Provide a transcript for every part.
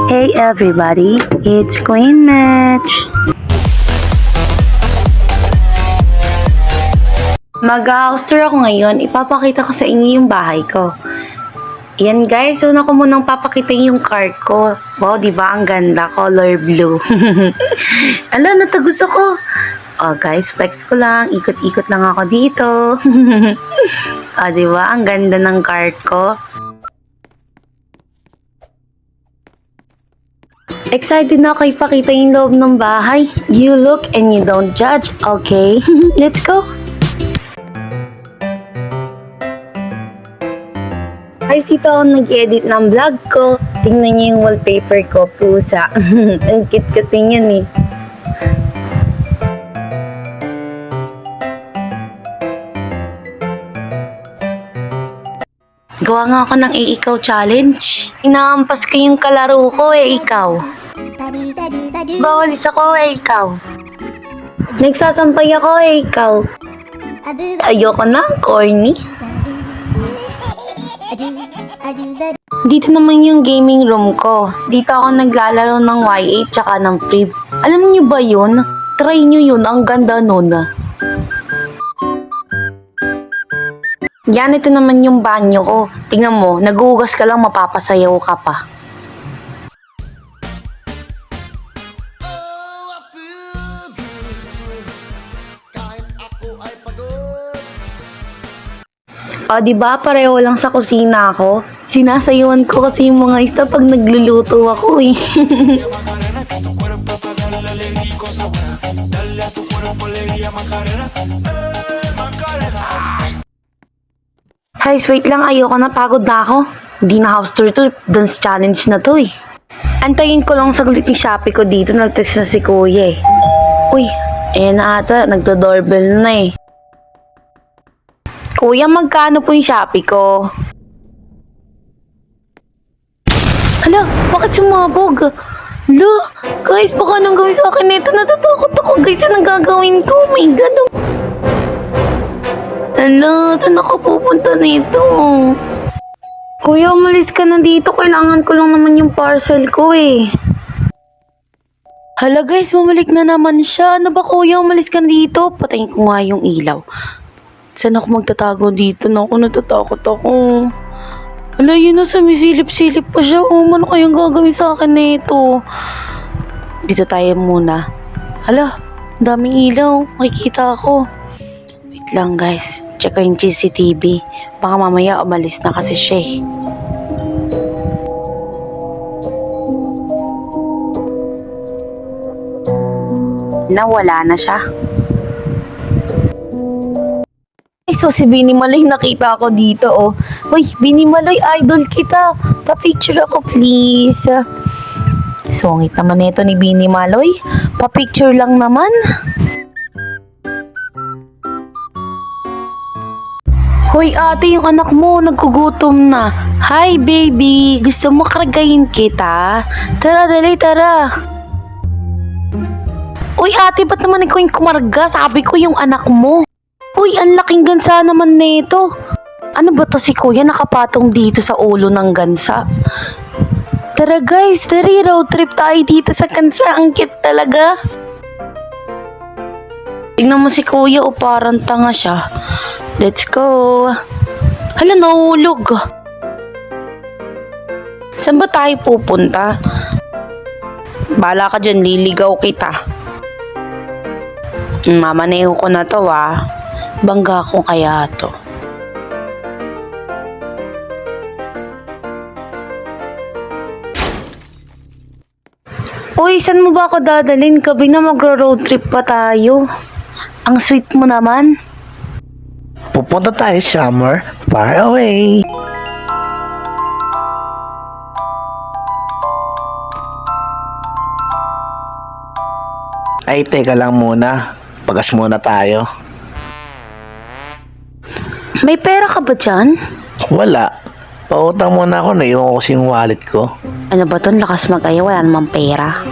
Hey everybody, it's Queen Match! Mag-house tour ako ngayon, ipapakita ko sa inyo yung bahay ko. Yan guys, una ko munang papakita yung cart ko. Wow, di ba ang ganda, color blue. Ala, natagos ako. Oh guys, flex ko lang, ikot-ikot lang ako dito. Oh, di ba ang ganda ng cart ko? Excited na ako ipakita yung loob ng bahay. You look and you don't judge, okay? Let's go! Guys, dito ako nag-edit ng vlog ko. Tingnan niyo yung wallpaper ko, pusa. Ang cute kasi yan eh. Gawa nga ako ng ikaw challenge. Inaampas ko yung kalaro ko ikaw. Bawalis ako ikaw. Nagsasampay ako ikaw. Ayoko na, corny. Dito naman yung gaming room ko. Dito ako naglalaro ng Y8 tsaka ng Free. Alam niyo ba yun? Try niyo yun, ang ganda nun. Yan, ito naman yung banyo ko. Tingnan mo, naguhugas ka lang, mapapasayaw ka pa. O, diba? Pareho lang sa kusina ako. Sinasayawan ko kasi yung mga isda pag nagluluto ako eh. Guys, wait lang. Ayoko na. Pagod na ako. Hindi na house tour to. Dance challenge na to eh. Antayin ko lang saglit yung Shopee ko dito. Nag-text na si Kuya eh. Uy, ayan na ata. Nagdo-doorbell na eh. Kuya, magkano po yung Shopee ko? Hala, bakit sumabog? Hala, guys, baka nang gawin sa akin nito. Natatakot ako, guys. Anong gagawin ko? Oh my God. Hala, saan ako pupunta nito? Kuya, umalis ka na dito. Kailangan ko lang naman yung parcel ko eh. Hala guys, bumalik na naman siya. Ano ba kuya, umalis ka na dito? Patayin ko nga yung ilaw. Saan ako magtatago dito? Naku, natatakot ako. Hala, yun na, sumisilip-silip pa siya. Ano kayang gagawin sa akin nito? Dito tayo muna. Hala, daming ilaw. Makikita ako. Wait lang guys. Check ko yung CCTV. Baka mamaya umalis na kasi siya eh. Nawala na siya. So si Bini Maloy nakita ako dito oh. Uy, Bini Maloy, idol kita. Pa-picture ako please. Sungit naman ito ni Bini Maloy. Pa-picture lang naman. Hoy ate, yung anak mo nagkugutom na. Hi baby, gusto mo kargayin kita? Tara, dali, tara. Uy ate, ba't naman ikaw yung kumarga? Sabi ko yung anak mo. Uy, ang laking gansa naman nito. Ano ba to si kuya nakapatong dito sa ulo ng gansa? Tara guys, tari, road trip tayo dito sa gansa. Ang cute talaga. Tingnan mo si kuya o parang tanga siya. Let's go. Hala, nahulog. Saan ba tayo pupunta? Bala ka dyan, liligaw kita. Mamaneho ko na to ah. Bangga ko kaya to. Uy, saan mo ba ako dadalhin? Gabi na magro-road trip pa tayo. Ang sweet mo naman. Pupunta tayo somewhere far away. Ay, teka lang muna. Pagas muna tayo. May pera ka ba dyan? Wala. Pautang muna ako. Naiwan ko kasi yung wallet ko. Ano ba to? Lakas mag-aya. Wala namang pera.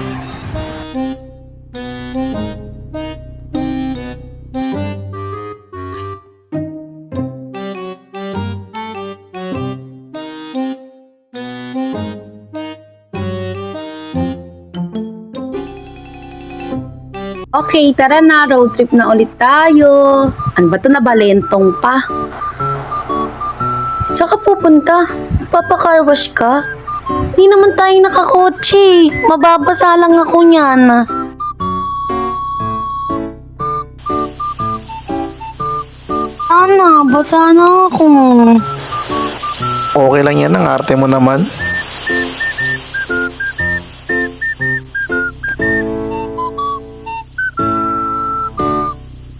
Okay, tara na. Road trip na ulit tayo. Ano ba to, nabalentong pa? Saan ka pupunta? Papacar wash ka? Di naman tayo nakakotse. Mababasa lang ako niyan. Sana, basa na ako. Okay lang yan, ang arte mo naman.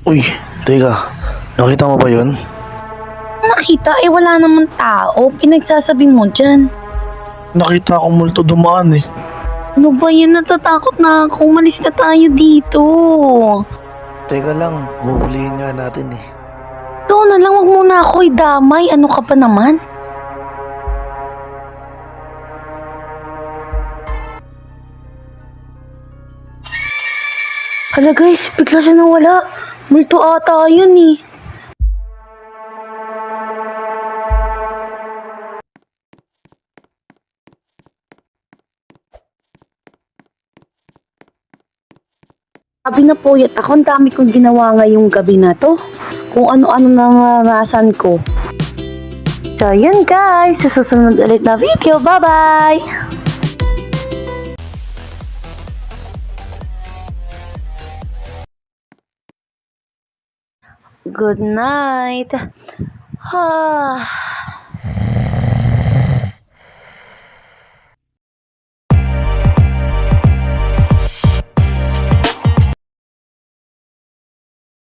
Uy, teka. Nakita mo ba yun? Nakita, wala namang tao. Pinagsasabi mo dyan. Nakita ko multo dumaan eh. Ano ba yan? Natatakot na ako. Malis na tayo dito. Teka lang, huhulihin nga natin eh. Ikaw na lang, wag muna ako idamay. Ano ka pa naman? Hala guys, bigla siya nawala. Multo ata yun eh. Sabi na puyat ako, ang dami kong ginawa ngayong gabi na to. Kung ano-ano naranasan ko. So yun guys, sa susunod ulit na video. Bye-bye! Good night. Ah.